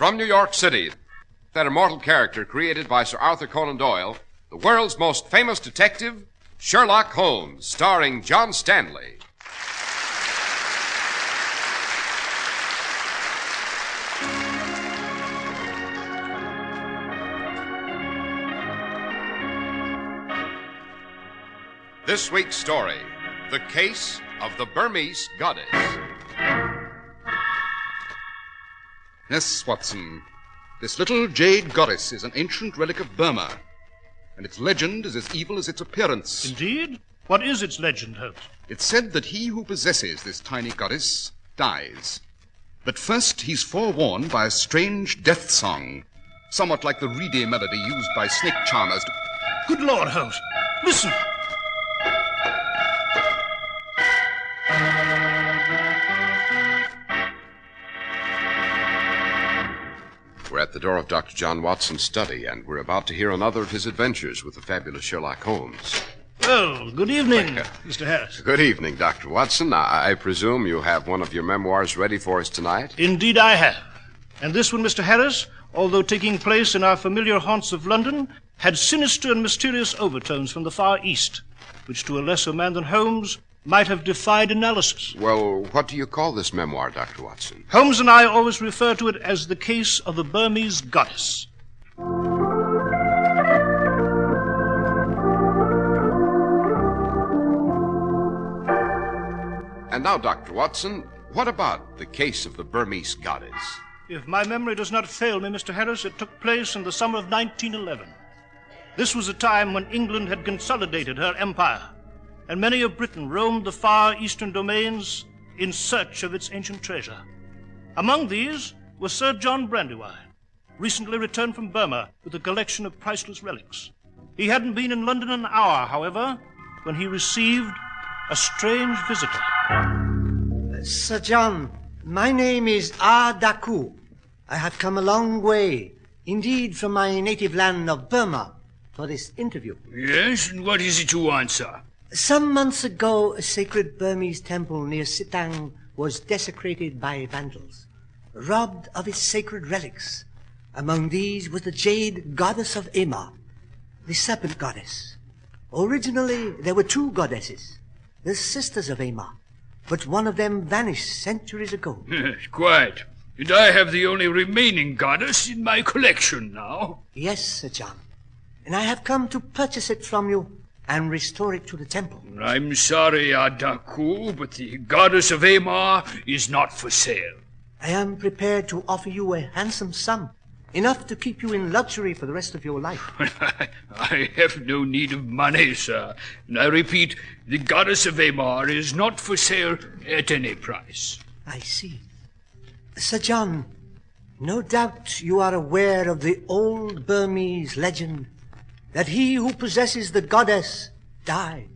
From New York City, that immortal character created by Sir Arthur Conan Doyle, the world's most famous detective, Sherlock Holmes, starring John Stanley. This week's story, The Case of the Burmese Goddess. Yes, Watson. This little jade goddess is an ancient relic of Burma, and its legend is as evil as its appearance. Indeed? What is its legend, Holmes? It's said that he who possesses this tiny goddess dies. But first he's forewarned by a strange death song, somewhat like the reedy melody used by snake charmers to... Good Lord, Holmes! Listen! We're at the door of Dr. John Watson's study, and we're about to hear another of his adventures with the fabulous Sherlock Holmes. Well, good evening, Mr. Harris. Good evening, Dr. Watson. I presume you have one of your memoirs ready for us tonight? Indeed I have. And this one, Mr. Harris, although taking place in our familiar haunts of London, had sinister and mysterious overtones from the Far East, which to a lesser man than Holmes might have defied analysis. Well, what do you call this memoir, Dr. Watson? Holmes and I always refer to it as the case of the Burmese goddess. And now, Dr. Watson, what about the case of the Burmese goddess? If my memory does not fail me, Mr. Harris, it took place in the summer of 1911. This was a time when England had consolidated her empire, and many of Britain roamed the far eastern domains in search of its ancient treasure. Among these was Sir John Brandywine, recently returned from Burma with a collection of priceless relics. He hadn't been in London an hour, however, when he received a strange visitor. Sir John, my name is Daku. I have come a long way, indeed from my native land of Burma, for this interview. Yes, and what is it you want, sir? Some months ago, a sacred Burmese temple near Sitang was desecrated by vandals, robbed of its sacred relics. Among these was the jade goddess of Ema, the serpent goddess. Originally, there were two goddesses, the sisters of Ema, but one of them vanished centuries ago. Yes, quite. And I have the only remaining goddess in my collection now. Yes, Sir John. And I have come to purchase it from you and restore it to the temple. I'm sorry, Daku, but the goddess of Amar is not for sale. I am prepared to offer you a handsome sum, enough to keep you in luxury for the rest of your life. I have no need of money, sir. And I repeat, the goddess of Amar is not for sale at any price. I see. Sir John, no doubt you are aware of the old Burmese legend that he who possesses the goddess died,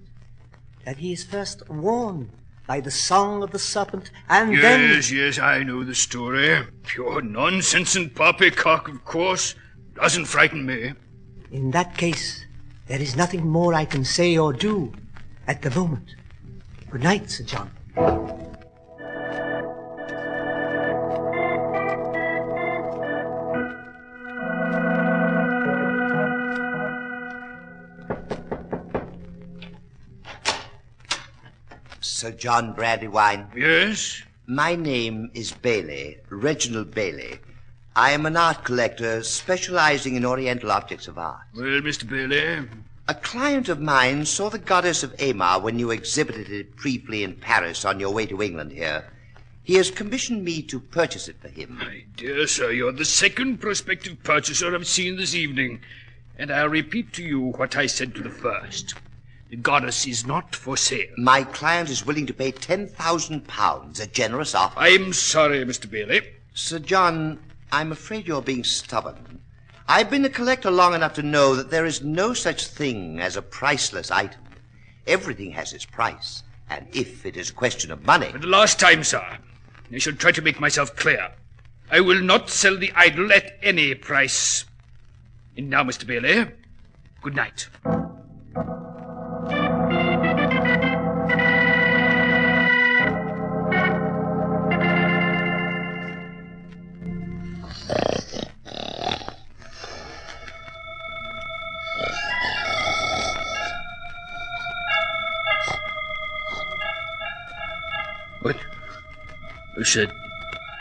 that he is first warned by the song of the serpent, and then... Yes, I know the story. Pure nonsense and poppycock, of course. Doesn't frighten me. In that case, there is nothing more I can say or do at the moment. Good night, Sir John. Sir John Brandywine. Yes? My name is Bailey, Reginald Bailey. I am an art collector specializing in Oriental objects of art. Well, Mr. Bailey? A client of mine saw the goddess of Amar when you exhibited it briefly in Paris on your way to England here. He has commissioned me to purchase it for him. My dear sir, you're the second prospective purchaser I've seen this evening. And I'll repeat to you what I said to the first. The goddess is not for sale. My client is willing to pay £10,000, a generous offer. I'm sorry, Mr. Bailey. Sir John, I'm afraid you're being stubborn. I've been a collector long enough to know that there is no such thing as a priceless item. Everything has its price, and if it is a question of money... For the last time, sir, I shall try to make myself clear. I will not sell the idol at any price. And now, Mr. Bailey, good night. What? What's that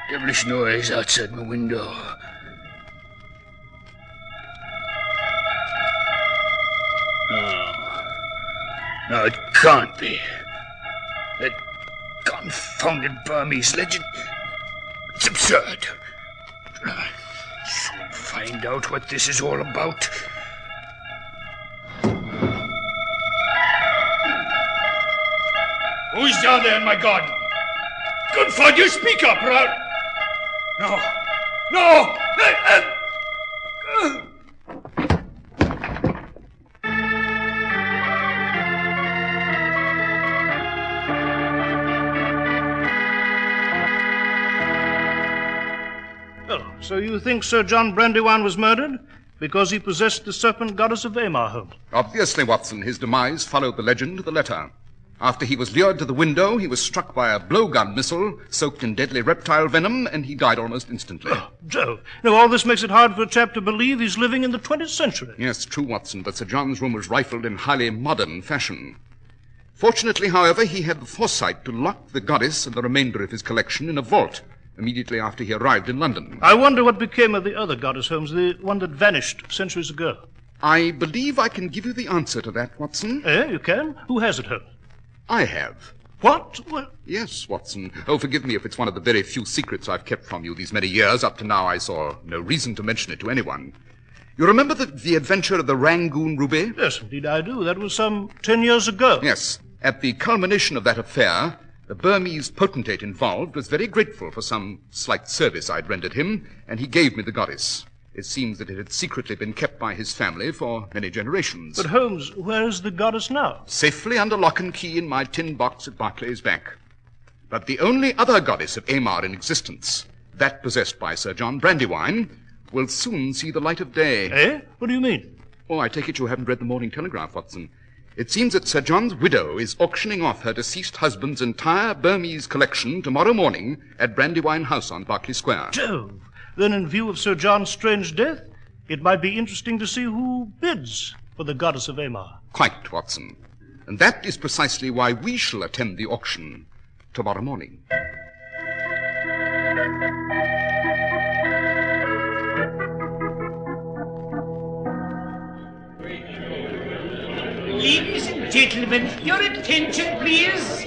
devilish noise outside my window? No, it can't be. That confounded Burmese legend. It's absurd. I'll soon find out what this is all about. Who's down there in my garden? Good for you, speak up, or I'll... No! No! So you think Sir John Brandywine was murdered because he possessed the serpent goddess of Aymar, Holmes? Obviously, Watson, his demise followed the legend to the letter. After he was lured to the window, he was struck by a blowgun missile soaked in deadly reptile venom, and he died almost instantly. Oh, Joe. Now, all this makes it hard for a chap to believe he's living in the 20th century. Yes, true, Watson, but Sir John's room was rifled in highly modern fashion. Fortunately, however, he had the foresight to lock the goddess and the remainder of his collection in a vault immediately after he arrived in London. I wonder what became of the other goddess, Holmes, the one that vanished centuries ago. I believe I can give you the answer to that, Watson. You can? Who has it, Holmes? I have. What? Well, yes, Watson. Oh, forgive me if it's one of the very few secrets I've kept from you these many years. Up to now, I saw no reason to mention it to anyone. You remember the adventure of the Rangoon Ruby? Yes, indeed I do. That was some 10 years ago. Yes. At the culmination of that affair, the Burmese potentate involved was very grateful for some slight service I'd rendered him, and he gave me the goddess. It seems that it had secretly been kept by his family for many generations. But, Holmes, where is the goddess now? Safely under lock and key in my tin box at Barclay's Bank. But the only other goddess of Aymar in existence, that possessed by Sir John Brandywine, will soon see the light of day. Eh? What do you mean? Oh, I take it you haven't read the Morning Telegraph, Watson. It seems that Sir John's widow is auctioning off her deceased husband's entire Burmese collection tomorrow morning at Brandywine House on Berkeley Square. Jove! Then in view of Sir John's strange death, it might be interesting to see who bids for the goddess of Aymar. Quite, Watson. And that is precisely why we shall attend the auction tomorrow morning. Ladies and gentlemen, your attention, please.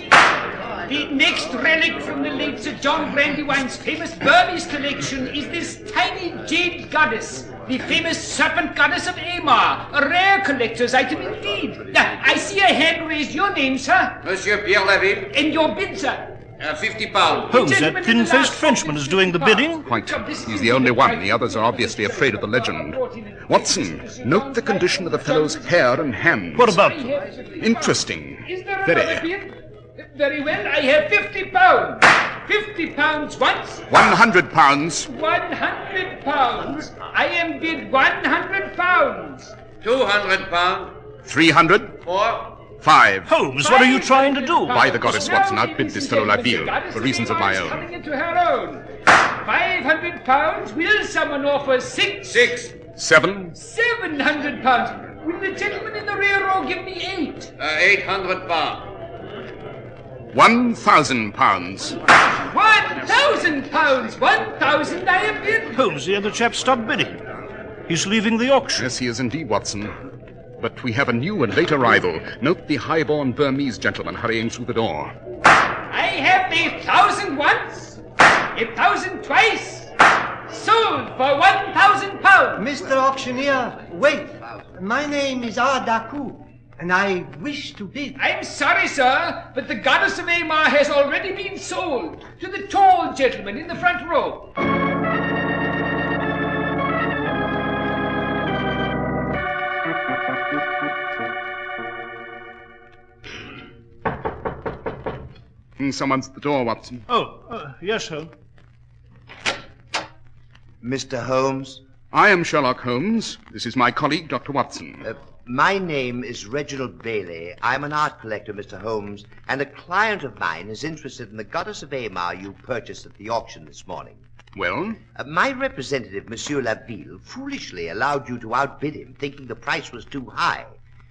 The next relic from the late Sir John Brandywine's famous Burmese collection is this tiny jade goddess, the famous serpent goddess of Aymar, a rare collector's item indeed. Now, I see a hand raised. Your name, sir? Monsieur Pierre Levy, And your bid, sir? £50. Holmes, that thin-faced Frenchman is doing the bidding. Quite. He's the only one. The others are obviously afraid of the legend. Watson, note the condition of the fellow's hair and hands. What about them? Interesting. Is there Very. another bid? Very well, I have £50. £50 once. £100. £100. I am bid £100. £200. 300. 4. 5. Holmes, what are you trying to do? By the goddess, Watson, outbid this fellow Laville, for reasons of my own. Coming into her own. £500. Will someone offer 6? 6. 7. £700. Will the gentleman in the rear row give me 8? £800. £1,000. £1,000. 1,000 I have bid. Holmes, the other chap stopped bidding. He's leaving the auction. Yes, he is indeed, Watson. But we have a new and late arrival. Note the high-born Burmese gentleman hurrying through the door. I have the 1,000 once, 1,000 twice, sold for £1,000. Mr. Auctioneer, wait. My name is Daku, and I wish to bid. I'm sorry, sir, but the goddess of Aymar has already been sold to the tall gentleman in the front row. Someone's at the door, Watson. Yes, Holmes. Mr. Holmes, I am Sherlock Holmes. This is my colleague, Dr. Watson. my name is Reginald Bailey. I'm an art collector, Mr. Holmes, and a client of mine is interested in the goddess of Aymar you purchased at the auction this morning. Well? My representative, Monsieur Laville, foolishly allowed you to outbid him, thinking the price was too high.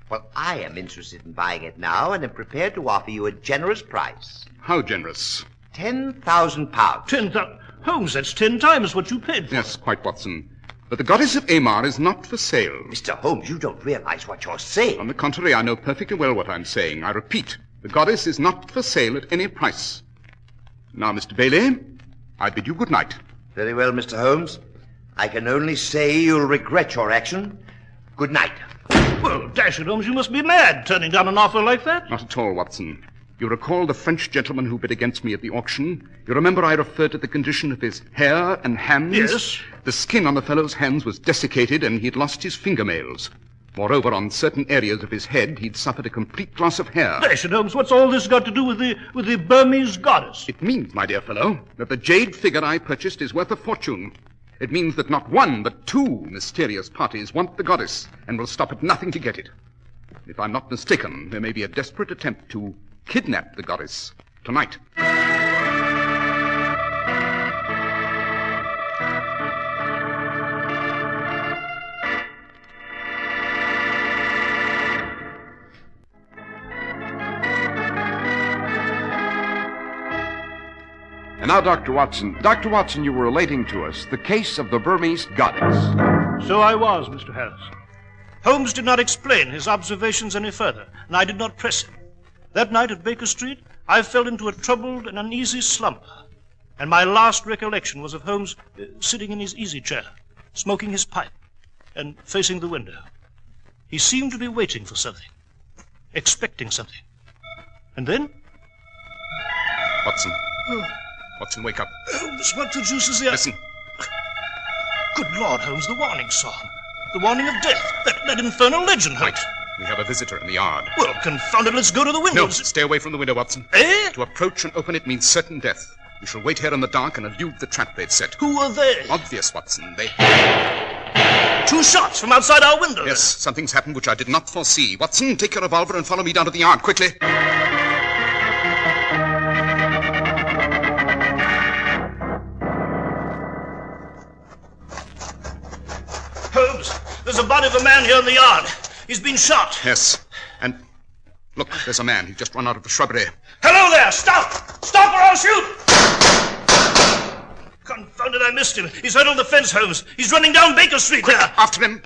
Well, I am interested in buying it now and am prepared to offer you a generous price. How generous? £10,000. 10,000. Holmes, that's 10 times what you paid for. Yes, quite, Watson. But the goddess of Amar is not for sale. Mr. Holmes, you don't realize what you're saying. On the contrary, I know perfectly well what I'm saying. I repeat, the goddess is not for sale at any price. Now, Mr. Bailey, I bid you good night. Very well, Mr. Holmes. I can only say you'll regret your action. Good night. Well, dash it, Holmes, you must be mad, turning down an offer like that. Not at all, Watson. You recall the French gentleman who bid against me at the auction? You remember I referred to the condition of his hair and hands? Yes. The skin on the fellow's hands was desiccated and he'd lost his fingernails. Moreover, on certain areas of his head, he'd suffered a complete loss of hair. Dash it, Holmes, what's all this got to do with the Burmese goddess? It means, my dear fellow, that the jade figure I purchased is worth a fortune. It means that not one, but two mysterious parties want the goddess and will stop at nothing to get it. If I'm not mistaken, there may be a desperate attempt to kidnap the goddess tonight. And now, Dr. Watson. Dr. Watson, you were relating to us the case of the Burmese goddess. So I was, Mr. Harris. Holmes did not explain his observations any further, and I did not press him. That night at Baker Street, I fell into a troubled and uneasy slumber, and my last recollection was of Holmes sitting in his easy chair, smoking his pipe, and facing the window. He seemed to be waiting for something, expecting something. And then... Watson. Watson, wake up. Holmes, what the deuce is the... Listen. Good Lord, Holmes, the warning song. The warning of death. That infernal legend, Holmes. Right. We have a visitor in the yard. Well, confound it, let's go to the window. No, stay away from the window, Watson. Eh? To approach and open it means certain death. We shall wait here in the dark and elude the trap they've set. Who are they? Obvious, Watson. They... 2 shots from outside our window. Yes, something's happened which I did not foresee. Watson, take your revolver and follow me down to the yard, quickly. Holmes, there's a body of a man here in the yard. He's been shot. Yes, and look, there's a man. He's just run out of the shrubbery. Hello there! Stop! Stop or I'll shoot! Confound it, I missed him. He's right on the fence, Holmes. He's running down Baker Street there. After him.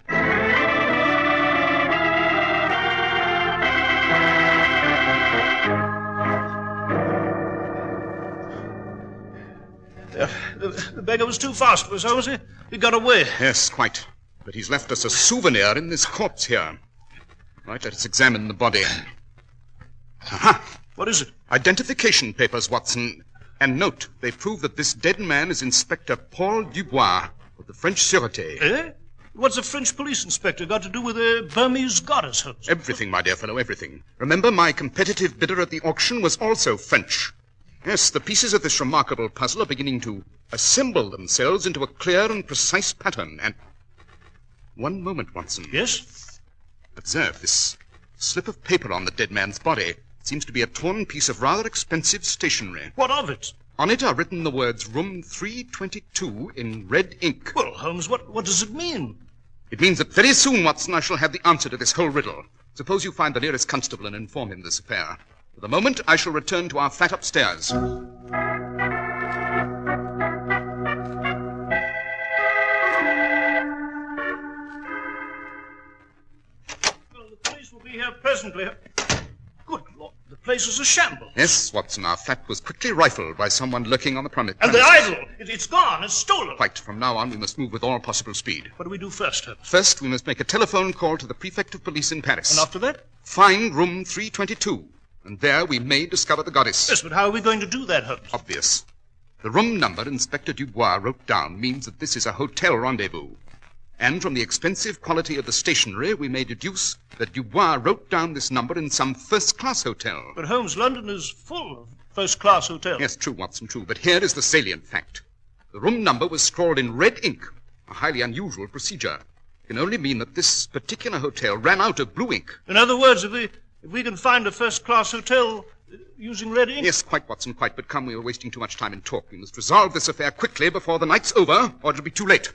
The beggar was too fast for us, Holmes. He got away. Yes, quite. But he's left us a souvenir in this corpse here. Right, let us examine the body. Aha! What is it? Identification papers, Watson. And note, they prove that this dead man is Inspector Paul Dubois of the French Sûreté. Eh? What's a French police inspector got to do with a Burmese goddess, Holmes? Everything, my dear fellow, everything. Remember, my competitive bidder at the auction was also French. Yes, the pieces of this remarkable puzzle are beginning to assemble themselves into a clear and precise pattern. And... one moment, Watson. Yes? Observe this slip of paper on the dead man's body. It seems to be a torn piece of rather expensive stationery. What of it? On it are written the words Room 322 in red ink. Well, Holmes, what does it mean? It means that very soon, Watson, I shall have the answer to this whole riddle. Suppose you find the nearest constable and inform him of this affair. For the moment, I shall return to our flat upstairs. Will be here presently. Good Lord, the place is a shambles. Yes, Watson, our flat was quickly rifled by someone lurking on the premises. And the idol, it's gone, it's stolen. Quite. From now on, we must move with all possible speed. What do we do first, Holmes? First, we must make a telephone call to the prefect of police in Paris. And after that? Find room 322. And there we may discover the goddess. Yes, but how are we going to do that, Holmes? Obvious. The room number Inspector Dubois wrote down means that this is a hotel rendezvous. And from the expensive quality of the stationery, we may deduce that Dubois wrote down this number in some first-class hotel. But, Holmes, London is full of first-class hotels. Yes, true, Watson, true. But here is the salient fact. The room number was scrawled in red ink, a highly unusual procedure. It can only mean that this particular hotel ran out of blue ink. In other words, if we can find a first-class hotel using red ink... Yes, quite, Watson, quite. But come, we are wasting too much time in talk. We must resolve this affair quickly before the night's over, or it'll be too late.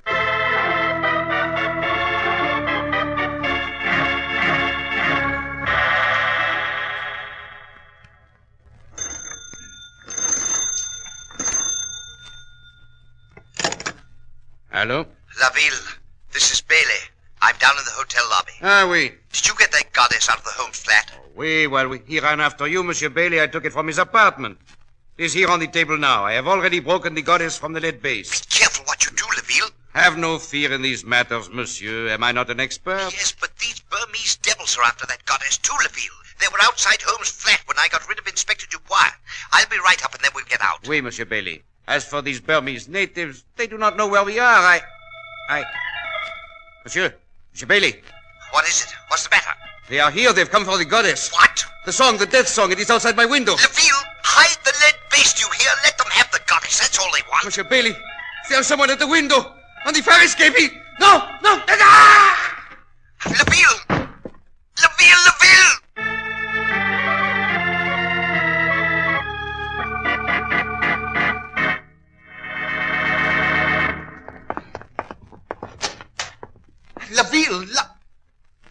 Hello? Laville, this is Bailey. I'm down in the hotel lobby. Ah, oui. Did you get that goddess out of the Holmes flat? Oui, well, he ran after you, Monsieur Bailey. I took it from his apartment. It is here on the table now. I have already broken the goddess from the lead base. Be careful what you do, Laville. Have no fear in these matters, monsieur. Am I not an expert? Yes, but these Burmese devils are after that goddess too, Laville. They were outside Holmes' flat when I got rid of Inspector Dubois. I'll be right up and then we'll get out. Oui, Monsieur Bailey. As for these Burmese natives, they do not know where we are. Monsieur Bailey. What is it? What's the matter? They are here. They've come for the goddess. What? The song, the death song. It is outside my window. Laville, hide the lead base, you hear? Let them have the goddess. That's all they want. Monsieur Bailey, there's someone at the window. On the fire escaping. No! Ah! Laville! Laville!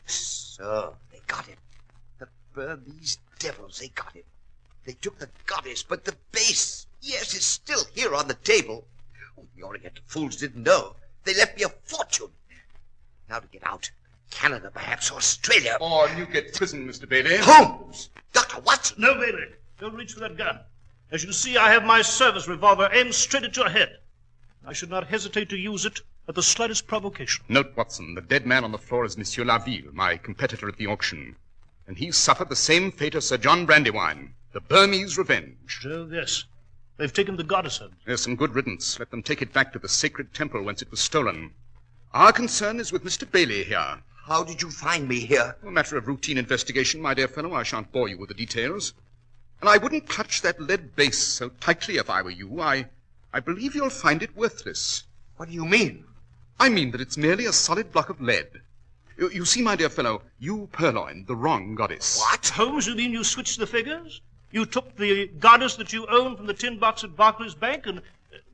So, they got it. The Burmese devils, they got it. They took the goddess, but the base, yes, it's still here on the table. Oh, the Oriental fools didn't know. They left me a fortune. Now to get out. Canada, perhaps, Australia. Or Newgate Prison, Mr. Bailey. Holmes! Dr. Watson! No, Bailey. Don't reach for that gun. As you see, I have my service revolver aimed straight at your head. I should not hesitate to use it at the slightest provocation. Note, Watson, the dead man on the floor is Monsieur Laville, my competitor at the auction. And he suffered the same fate as Sir John Brandywine, the Burmese revenge. So, yes, they've taken the goddess home. There's some good riddance. Let them take it back to the sacred temple whence it was stolen. Our concern is with Mr. Bailey here. How did you find me here? A matter of routine investigation, my dear fellow. I shan't bore you with the details. And I wouldn't clutch that lead base so tightly if I were you. I believe you'll find it worthless. What do you mean? I mean that it's merely a solid block of lead. You see, my dear fellow, you purloined the wrong goddess. What? Holmes, you mean you switched the figures? You took the goddess that you owned from the tin box at Barclays Bank and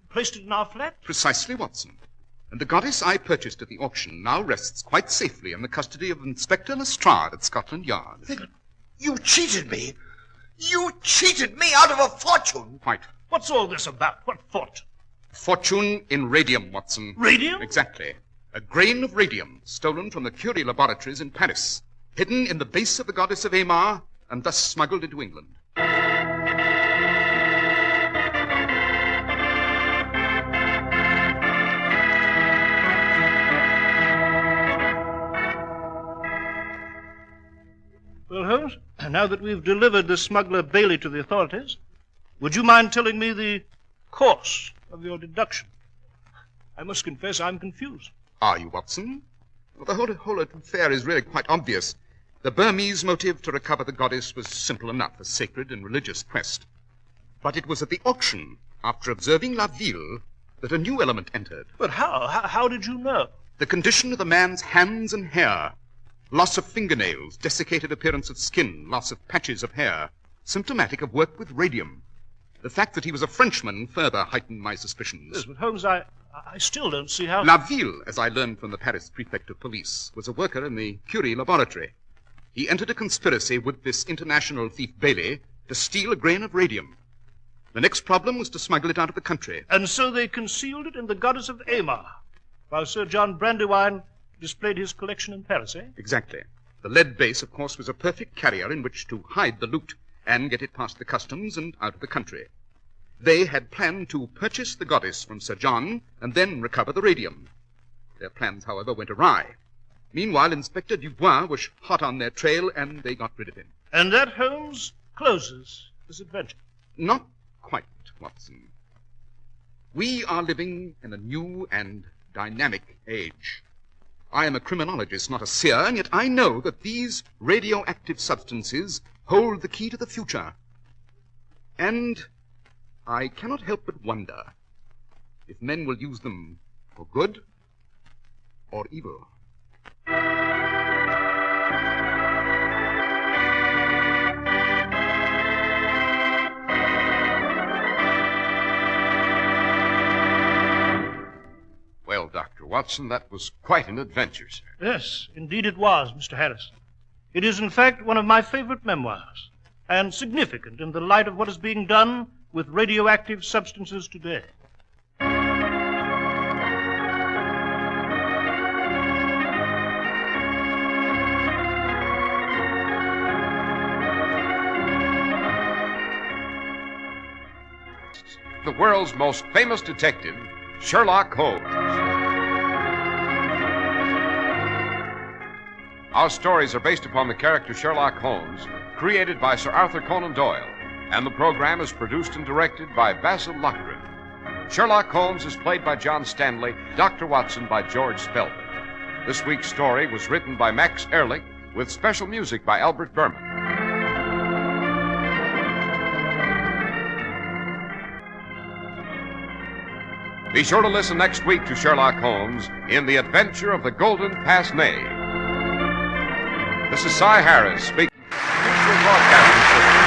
placed it in our flat? Precisely, Watson. And the goddess I purchased at the auction now rests quite safely in the custody of Inspector Lestrade at Scotland Yard. Then you cheated me. You cheated me out of a fortune. Quite. What's all this about? What fortune? Fortune in radium, Watson. Radium? Exactly. A grain of radium stolen from the Curie laboratories in Paris, hidden in the base of the goddess of Amar, and thus smuggled into England. Well, Holmes, now that we've delivered the smuggler Bailey to the authorities, would you mind telling me the course of your deduction? I must confess I'm confused. Are you, Watson? Well, the whole affair is really quite obvious. The Burmese motive to recover the goddess was simple enough, a sacred and religious quest. But it was at the auction, after observing Laville, that a new element entered. But how? How did you know? The condition of the man's hands and hair. Loss of fingernails, desiccated appearance of skin, loss of patches of hair, symptomatic of work with radium. The fact that he was a Frenchman further heightened my suspicions. Yes, but Holmes, I still don't see how... Laville, as I learned from the Paris prefect of police, was a worker in the Curie laboratory. He entered a conspiracy with this international thief Bailey to steal a grain of radium. The next problem was to smuggle it out of the country. And so they concealed it in the goddess of Amar, while Sir John Brandywine displayed his collection in Paris, eh? Exactly. The lead base, of course, was a perfect carrier in which to hide the loot and get it past the customs and out of the country. They had planned to purchase the goddess from Sir John and then recover the radium. Their plans, however, went awry. Meanwhile, Inspector Dubois was hot on their trail, and they got rid of him. And that, Holmes, closes this adventure. Not quite, Watson. We are living in a new and dynamic age. I am a criminologist, not a seer, and yet I know that these radioactive substances hold the key to the future. And I cannot help but wonder if men will use them for good or evil. Well, Dr. Watson, that was quite an adventure, sir. Yes, indeed it was, Mr. Harris. It is, in fact, one of my favorite memoirs, and significant in the light of what is being done with radioactive substances today. the world's most famous detective, Sherlock Holmes. Our stories are based upon the character Sherlock Holmes, created by Sir Arthur Conan Doyle, and the program is produced and directed by Basil Loughrane. Sherlock Holmes is played by John Stanley, Dr. Watson by George Spelman. This week's story was written by Max Ehrlich, with special music by Albert Berman. Be sure to listen next week to Sherlock Holmes in The Adventure of the Golden Pince-Nez. This is Cy Harris speaking. Mutual Broadcasting System.